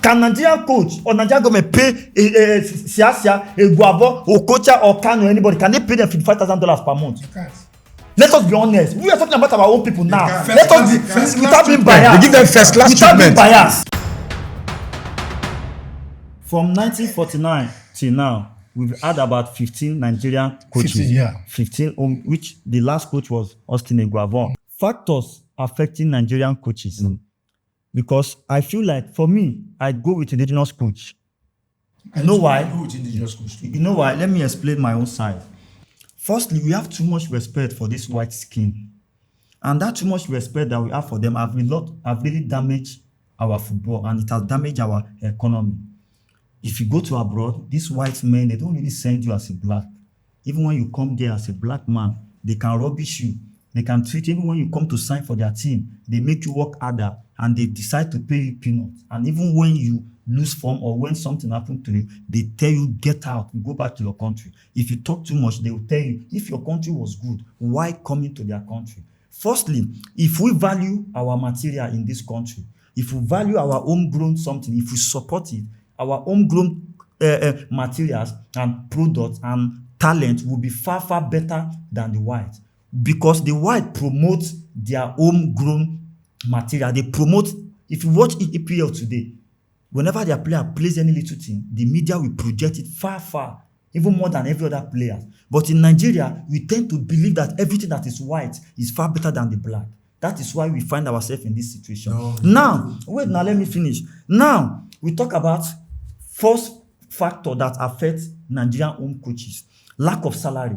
Can Nigerian coach or Nigerian government pay a Guavo, or Kocha, or Kano, or anybody? Can they pay them $55,000 per month? You can't. Let us be honest. We are talking about our own people now. Let us be without being biased. They give them first class treatment. Biased. From 1949 till now, we've had about 15 Nigerian coaches. 15, which the last coach was Austin Eguavoen. Factors affecting Nigerian coaches. Because I feel like, for me, I go with indigenous coach. You know why? You know why? Let me explain my own side. Firstly, we have too much respect for this white skin. And that too much respect that we have for them have really damaged our football, and it has damaged our economy. If you go to abroad, these white men, they don't really send you as a black. Even when you come there as a black man, they can rubbish you. They can treat you. Even when you come to sign for their team, they make you work harder, and they decide to pay you peanuts. And even when you lose form or when something happens to you, they tell you, get out, go back to your country. If you talk too much, they will tell you, if your country was good, why coming to their country? Firstly, if we value our material in this country, if we value our homegrown something, if we support it, our homegrown materials and products and talent will be far, far better than the white. Because the white promotes their homegrown material. They promote, if you watch EPL today, whenever their player plays any little thing, the media will project it far, far, even more than every other player. But in Nigeria, we tend to believe that everything that is white is far better than the black. That is why we find ourselves in this situation. Now, let me finish. Now, we talk about first factor that affects Nigerian home coaches, lack of salary.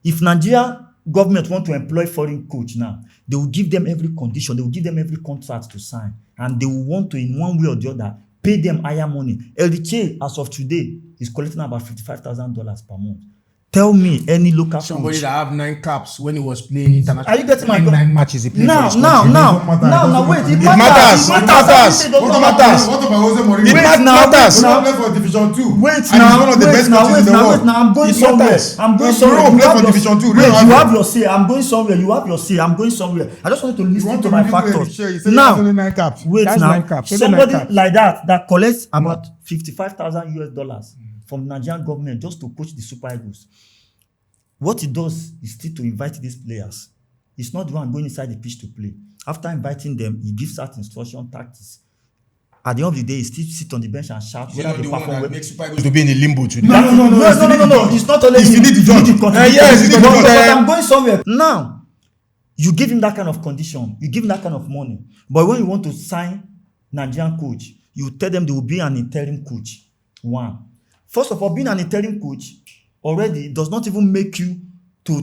If Nigeria government want to employ foreign coach now, they will give them every condition, they will give them every contract to sign, and they will want to, in one way or the other, pay them higher money. LDK, as of today, is collecting about $55,000 per month. Tell me any local somebody coach that have 9 caps when he was playing international. Are you getting my 9 matches he played now? for his Now, wait. It matters. What about Jose Mourinho? It matters. He played for Division 2. Wait and he's one of the best coaches in the world. I'm going somewhere. Mourinho played for Division 2. Wait, you have your say. I'm going somewhere. You have your say. I'm going somewhere. I just wanted to listen to my factors. Now, wait now. Somebody like that collects about $55,000 from Nigerian government just to coach the Super Eagles. What he does is still to invite these players. It's not the one going inside the pitch to play. After inviting them, he gives out instruction, tactics. At the end of the day, he still sit on the bench and shout. You know the one that makes Super Eagles to be in a limbo today. No. It's not only him. But I'm going somewhere. Now, you give him that kind of condition. You give him that kind of money. But when you want to sign Nigerian coach, you tell them they will be an interim coach. One. First of all, being an interim coach already does not even make you to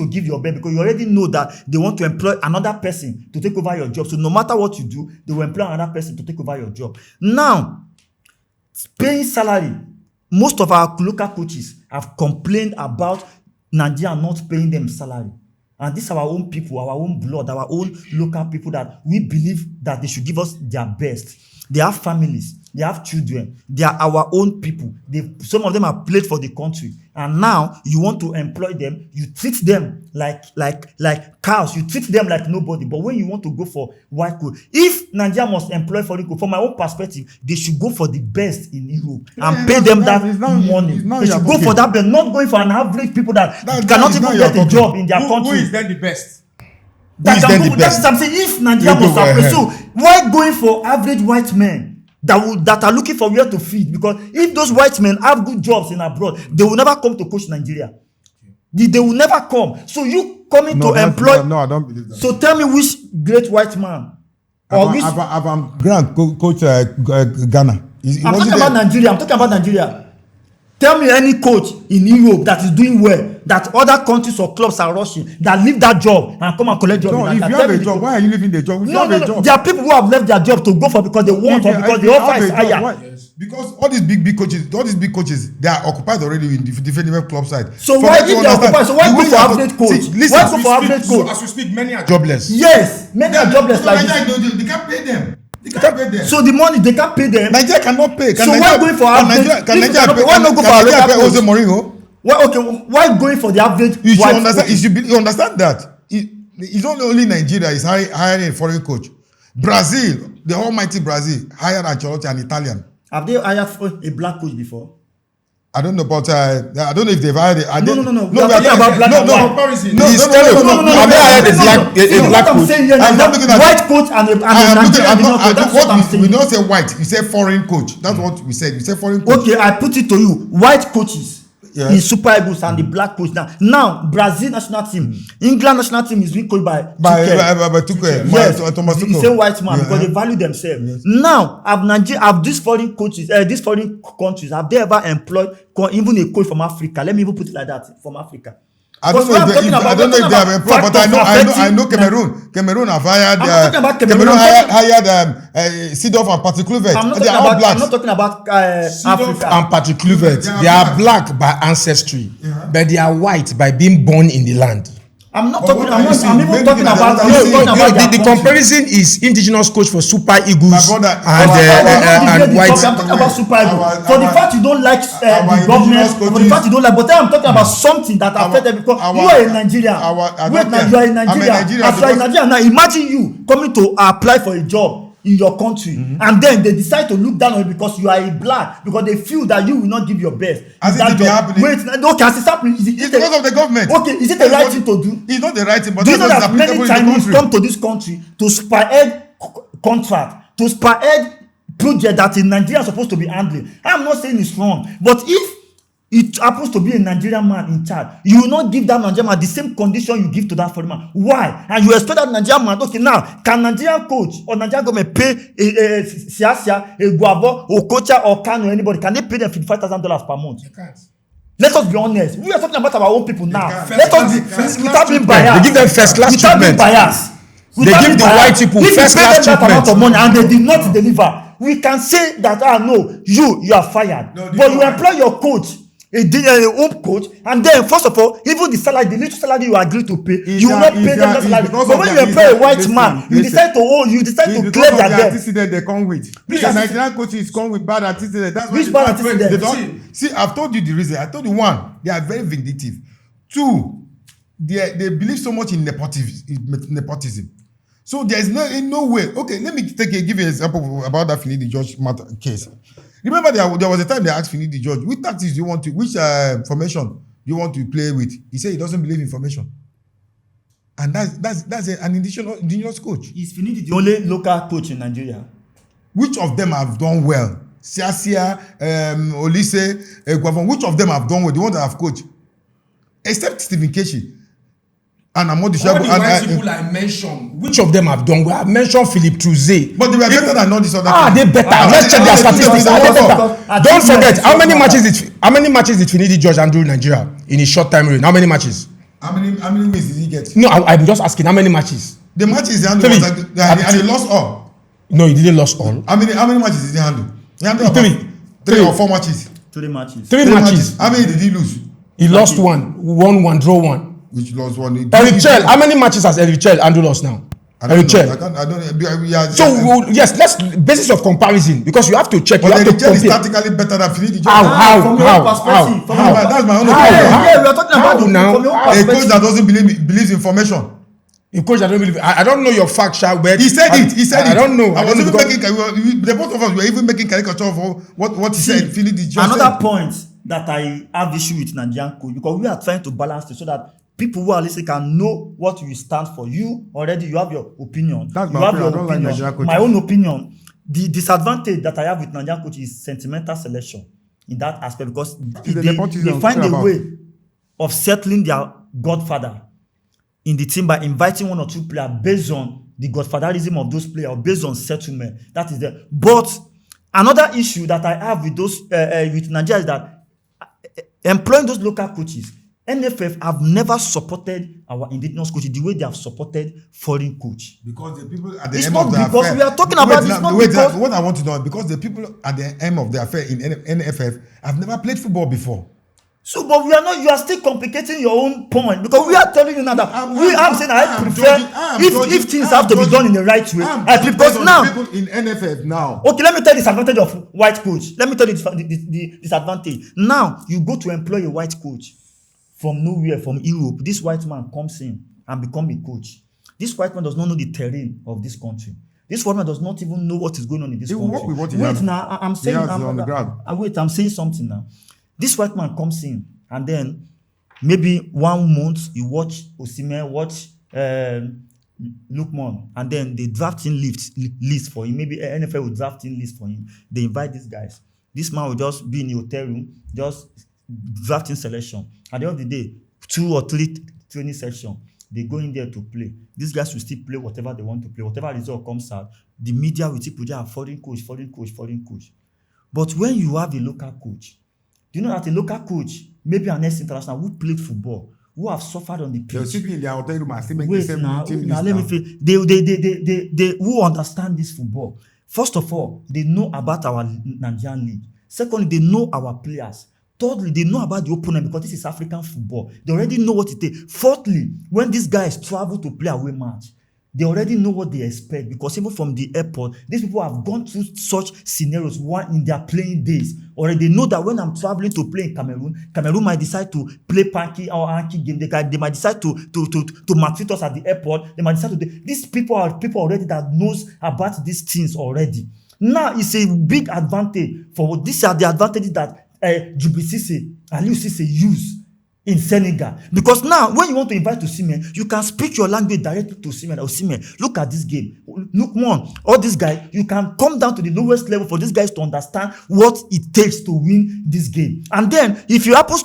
give your best, because you already know that they want to employ another person to take over your job. So no matter what you do, they will employ another person to take over your job. Now, paying salary, most of our local coaches have complained about Nigeria not paying them salary. And these are our own people, our own blood, our own local people that we believe that they should give us their best. They have families. They have children. They are our own people. Some of them have played for the country. And now you want to employ them. You treat them like cows. You treat them like nobody. But when you want to go for white coat, if Nigeria must employ foreign coat, from my own perspective, they should go for the best in Europe and pay them that money. They should go for that best, not going for an average people that cannot even get a job in their country. Who is then the best? That's something. If Nigeria must employ, so why going for average white men that are looking for where to feed? Because if those white men have good jobs in abroad, they will never come to coach Nigeria. They will never come. So you coming to employ? No, I don't believe that. So tell me which great white man or which? Grant coach Ghana. I'm talking about Nigeria. Tell me any coach in Europe that is doing well, that other countries or clubs are rushing, that leave that job and come and collect job. No, if you have a job, why are you leaving the job? No. There are people who have left their job to go for because they want or because the offer is higher. Yes. Because all these big coaches, they are occupied already in different club side. So why if they are occupied? So why go for average coach? Why go for average coach? As we speak, many are jobless. Yes, many are jobless like this. They can't pay them. So the money they can't pay them. Nigeria cannot pay. So why going for average? Why not go for a local coach? Jose Mourinho? Why going for the average? You should understand that. It's not only Nigeria is hiring a foreign coach. Brazil, the almighty Brazil, hired Ancelotti, an Italian. Have they hired a black coach before? I don't know, but I don't know if they've hired it. No. We we are talking about black and white. Comparison. He's telling you, have they hired a black I'm coach? saying here I'm now, not looking at white coach and a Nigerian did not coach. That's what I'm saying. We don't say white. We say foreign coach. That's what we said. We say foreign coach. Okay, I put it to you. White coaches Yeah. in Super Eagles and the black coach now. Now, Brazil national team, England national team is being coached by Tuchel. Yes, Thomas the Tuchel. same white man Yeah. because they value themselves. Now, have these foreign coaches, these foreign countries, have they ever employed even a coach from Africa? Let me even put it like that, from Africa. I don't know if they have employed, but I know Cameroon. Cameroon have hired. I'm not talking about Cameroon. Hired Seedorf and Patrick Kluivert. I'm They are all not blacks. talking about Africa. And Patrick Kluivert, they are black by ancestry, but they are white by being born in the land. I'm not But talking. what are you saying? I'm even talking Maybe about. that's- I'm not talking about The their comparison is indigenous coach for Super Eagles My brother, and white. I'm talking about Super Eagles. For the our- fact you don't like the our government, indigenous for the coaches- fact you don't like, but then I'm talking about something that affected because you are a Nigerian. I Wait, don't now care. you are a I'm a Nigerian. Nigerian As you are a because- Nigerian now, imagine you coming to apply for a job in your country, and then they decide to look down on you because you are a black, because they feel that you will not give your best. As in it that be job. happening. Wait, okay, as it's happening, is It's because of the government. Okay, is it the right thing to do? It's not the right thing, but Do you that's know what's that many applicable in the Chinese country. come to this country to spearhead contract, to spearhead project that a Nigerian is supposed to be handling? I'm not saying it's wrong, but if it happens to be a Nigerian man in charge, you will not give that Nigerian man the same condition you give to that foreign man. Why? And you expect that Nigerian man, okay, now, can Nigerian coach or Nigerian government pay a Siasia, a Guavo, or Kocha, or Kano, or anybody? Can they pay them $55,000 per month? You can't. Let us be honest. We are talking about our own people now. can't. Let us be First class without being treatment. biased. They give them first class Without being treatment. biased. They Without give being the biased. white people If first you pay class them that amount of treatment. money and they did not deliver, we can say that no, you are fired. No, but you employ your coach, a home coach, and then first of all, even the salary, the little salary you agree to pay, you will not pay them that salary. But when you employ a white man, you decide to clear their debt. antecedent they come with. Which The Nigerian coaches come with bad antecedent. That's why Which they bad don't- antecedent? they They don't- don't see. I've told you the reason. I told you one, they are very vindictive. Two, they believe so much in nepotism. So there is no way. Okay, let me give you an example about that Finidi George matter case. Remember, there was a time they asked Finidi George, which tactics do you want to, which formation you want to play with? He said he doesn't believe in formation, and that's an indigenous coach. Is Finidi the only local coach in Nigeria? Which of them have done well? Siasia, Olise, Guavon. Which of them have done well? The ones that have coached, except Stephen Keshi and Amadou All Shabu. the white people I mentioned, Which of them have done well? I mentioned Philippe Trouze. But they were better than all these other. They better. Let's check their statistics. Don't forget, how many matches did Finidi George handle Nigeria in a short time reign? How many matches? How many wins did he get? No, I'm just asking, how many matches? The matches he handled Three. was and he lost all. No, he didn't lose all. How many matches did he handle? He handled Three. about three or four matches. 3 matches. Three matches. How many did he lose? He lost one, won one, draw one. Which lost one? Eric Chell, how many matches has Eric Chell handled us now? Eric Chell. I don't. So yes, let's basis of comparison, because you have to check. You But have to Eric Chell is compare. tactically better than Finidi George. From your own perspective. From your- That's my own How? opinion. Yeah, we are talking about How now? from your own A coach perspective. that doesn't believes in formation. A coach, I don't believe. I don't know your fact, Sha, but He said it. I don't know. I I was don't even know making. The both of us were even making caricature of what he said. Finidi George Another said. point that I have issue with Nigerian coach, because we are trying to balance it so that people who are listening can know what you stand for. You already, you have your opinion. That's you my have opinion. your I don't like Nigerian coaches. My own opinion. The disadvantage that I have with Nigerian coach is sentimental selection in that aspect, because is the nepotism they I'm find talking a about. way of settling their godfather in the team by inviting one or two players based on the godfatherism of those players, or based on settlement. That is there. But another issue that I have with those with Nigeria is that employing those local coaches, NFF have never supported our indigenous coaches the way they have supported foreign coach. Because the people at the It's end not of the because affair. we are talking about it's not because- What I want to know, because the people at the end of the affair in NFF have never played football before. So, but we are not. You are still complicating your own point, because we are telling you now that I'm saying I prefer if things have to be done in the right way. Because now, people in NFF now. okay, let me tell you the disadvantage of white coach. Let me tell you the disadvantage. Now you go to employ a white coach from nowhere, from Europe. This white man comes in and become a coach. This white man does not know the terrain of this country. This foreigner does not even know what is going on in this He will country. work with what he Wait has. now, I'm saying has on the ground. wait, I'm saying something now. This white man comes in and then maybe 1 month you watch Osimhen, watch Lookman, and then they draft in list for him. Maybe NFL will draft in list for him. They invite these guys. This man will just be in the hotel room, just drafting selection. At the end of the day, 2 or 3 training sessions, they go in there to play. These guys will still play whatever they want to play. Whatever result comes out, the media will still put there foreign coach. But when you have a local coach, do you know that a local coach, maybe an ex-international who played football, who have suffered on the They'll pitch. sit in their hotel room and still make the Wait same now, team let list me now. feel. They who understand this football. First of all, they know about our Nigerian league. Secondly, they know our players. Thirdly, they know about the opponent because this is African football. They already know what it is. Fourthly, when these guys travel to play away match, they already know what they expect because even from the airport, these people have gone through such scenarios one in their playing days. Already they know that when I'm traveling to play in Cameroon might decide to play Panky or Anki game. They might decide to maltreat us at the airport. They might decide to do. These people are people already that knows about these things already. Now it's a big advantage for these are the advantages that Djibril Cissé and Aliou Cissé use in Senegal. Because now, when you want to invite Osimhen, you can speak your language directly to Osimhen. Osimhen, look at this game. Look, man, all these guys, you can come down to the lowest level for these guys to understand what it takes to win this game. And then, if you happen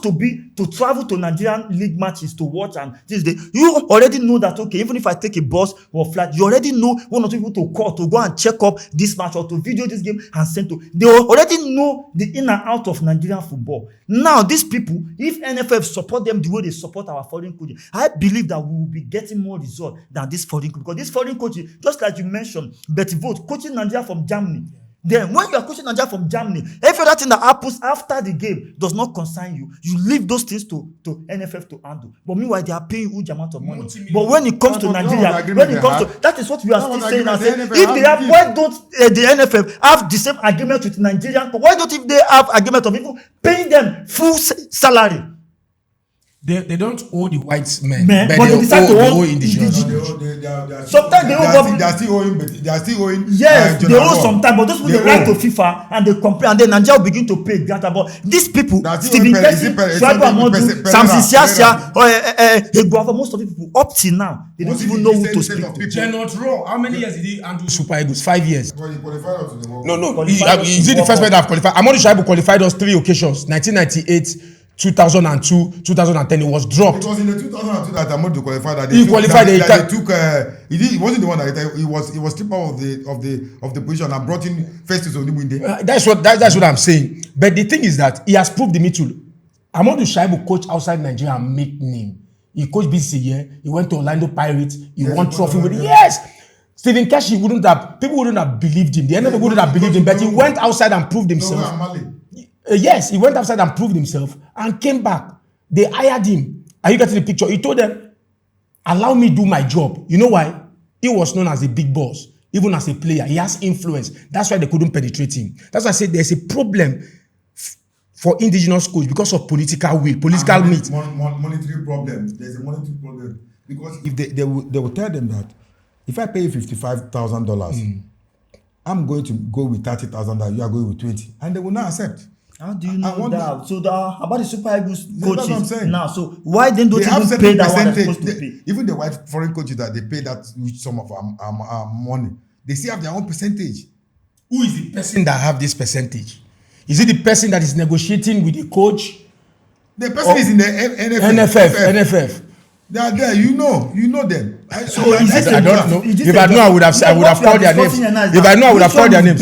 to travel to Nigerian league matches to watch and this day, you already know that, okay, even if I take a bus or flight, you already know one or two people to call to go and check up this match or to video this game and send to. They already know the in and out of Nigerian football. Now, these people, if NFF support them the way they support our foreign coaches, I believe that we will be getting more results than this foreign coach. Because this foreign coach, just like you mentioned, Betty Vogt, coaching Nigeria from Germany. Then when you are coaching Nigeria from Germany, every other thing that happens after the game does not concern you. You leave those things to NFF to handle. But meanwhile, they are paying huge amount of money. But when it comes to Nigeria, that is what we are still saying. If they have, why don't the NFF have the same agreement with Nigerian? Why don't if they have agreement of people paying them full salary? They don't owe the white men, but they decide to owe owe indigenous. Sometimes they owe government. They are still owing. They are still owing. Yes, they owe sometimes, but those people they write owe. to FIFA and they complain, and then Nigeria will begin to pay data. But these people, That's Stephen still Kessie, Shaibu Amodu, Samson Siasia, Eguava, most of the people up till now, they don't even know who to speak to. Gernot Rohr, how many years did he handle Super Eagles? 5 years. Well, he qualified us to the World Cup. No. Qualified us Is to it the World first Cup. man that have qualified? Amadou Shaibu qualified us 3 occasions: 1998, 2002, 2010. It was dropped. It was in the 2002 that Amadou qualified. That He qualified. He took. He wasn't the one that he was stripped out of the position and brought in Festus Onimwinde. That's what I'm saying. But the thing is that he has proved the middle. Amadou Shaibu coached outside Nigeria and make name. He coached BC here. He went to Orlando Pirates. He won trophy with it. Yes. Stephen Kessie people wouldn't have believed him. The NFL wouldn't have believed him, but he went outside and proved himself. Yes, he went outside and proved himself and came back. They hired him. Are you getting the picture? He told them, allow me do my job. You know why? He was known as a big boss, even as a player. He has influence. That's why they couldn't penetrate him. That's why I said there's a problem for indigenous coach because of political will, political meat. Monetary problem. There's a monetary problem. Because if they will tell them that if I pay you $55,000, I'm going to go with $30,000, you are going with 20, and they will not accept. How do you know wonder, that? So about the Super Eagles that's what I'm coaches saying. now, so why then don't They have even certain pay that one they're percentage. supposed to pay? Even the white foreign coaches that they pay that huge sum of money, they still have their own percentage. Who is the person that have this percentage? Is it the person that is negotiating with the coach? The person is in the NFF. They are there. You know them. So is it I don't know. is it If I know, I would have called their names. If I know, I would have called their names.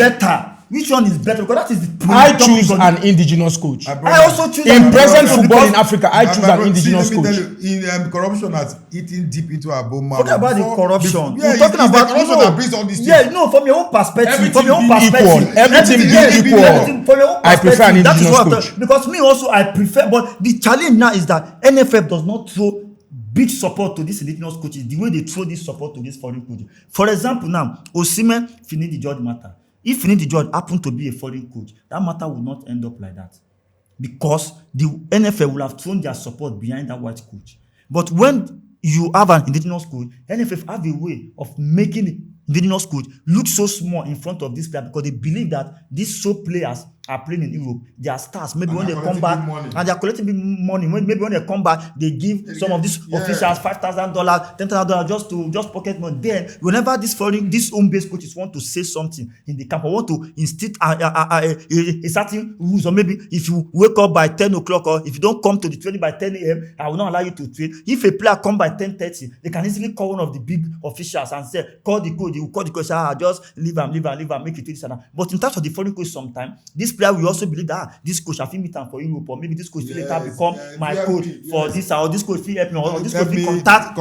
Which one is better? Because that is the I choose an indigenous coach. I also choose In an present indigenous football coach in Africa, I choose an indigenous Let me coach. tell you, in corruption has eaten deep into our bone marrow. Forget about the corruption. Yeah, We're talking it's about the corruption that brings all these things. Yeah, no, from your own perspective. Everything From your own being perspective. equal. Everything being equal. From your own I prefer an perspective. That is indigenous what coach. because me also I prefer. But the challenge now is that NFF does not throw big support to these indigenous coaches the way they throw this support to these foreign coaches. For example, now Osimhen Finidi George matter. If Finidi George happened to be a foreign coach, that matter will not end up like that, because the NFL will have thrown their support behind that white coach. But when you have an indigenous coach, NFF have a way of making Vilnius coach look so small in front of this player because they believe that these so players are playing in Europe. They are stars. Maybe And when they're they come collecting back big money. and they are collecting big money. Maybe when they come back, they give some of these officials $5,000, $10,000 just pocket money. Then, whenever this home-based coaches want to say something in the camp or want to instill a certain rules, or maybe if you wake up by 10 o'clock or if you don't come to the training by 10 a.m., I will not allow you to train. If a player come by 10:30, they can easily call one of the big officials and say, call the coach. You call the coach, just leave him, make it this and that. But in terms of the foreign coach, sometimes this player will also believe that this coach I fit meet am for Europe, or maybe this coach will later become my coach for this, or this coach fit help me, or this coach fit contact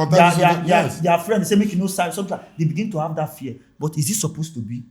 their friend. They say make you no sign something. They begin to have that fear. But is it supposed to be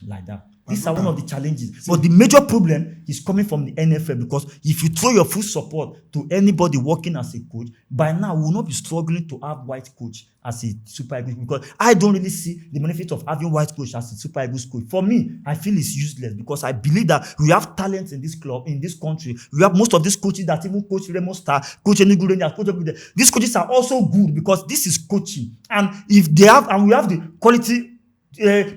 like that? These are one of the challenges. But the major problem is coming from the NFL, because if you throw your full support to anybody working as a coach, by now we will not be struggling to have white coach as a Super Eagles, because I don't really see the benefit of having white coach as a Super Eagles coach. For me, I feel it's useless, because I believe that we have talent in this club, in this country. We have most of these coaches that even coach Remo Star, coach Enugu Rangers, coach these coaches are also good because this is coaching. And if they have, and we have the quality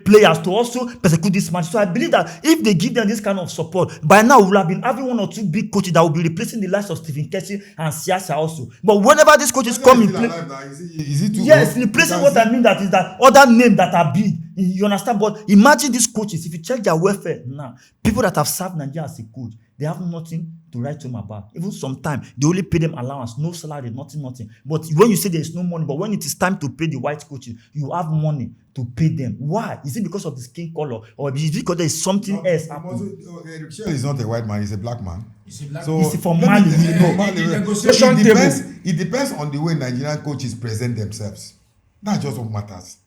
players to also persecute this match. So I believe that if they give them this kind of support, by now we'll have been having one or two big coaches that will be replacing the likes of Stephen Keshi and Siasa also. But whenever these coaches come in play, yes, replacing what I mean that is that other names that are big. You understand? But imagine these coaches, if you check their welfare now, people that have served Nigeria as a coach, they have nothing to write home about. Even sometimes they only pay them allowance, no salary, nothing. But when you say there is no money, but when it is time to pay the white coaches, you have money to pay them. Why? Is it because of the skin color, or is it because there is something else happening? He's not a white man; he's a black man. So it's from Mali. It depends on the way Nigerian coaches present themselves. That's just what matters.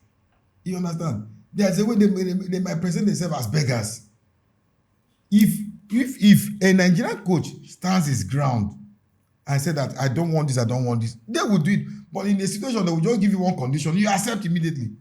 You understand? There's a way they might present themselves as beggars. If a Nigerian coach stands his ground and say that I don't want this, they will do it. But in a situation, they will just give you one condition, you accept immediately.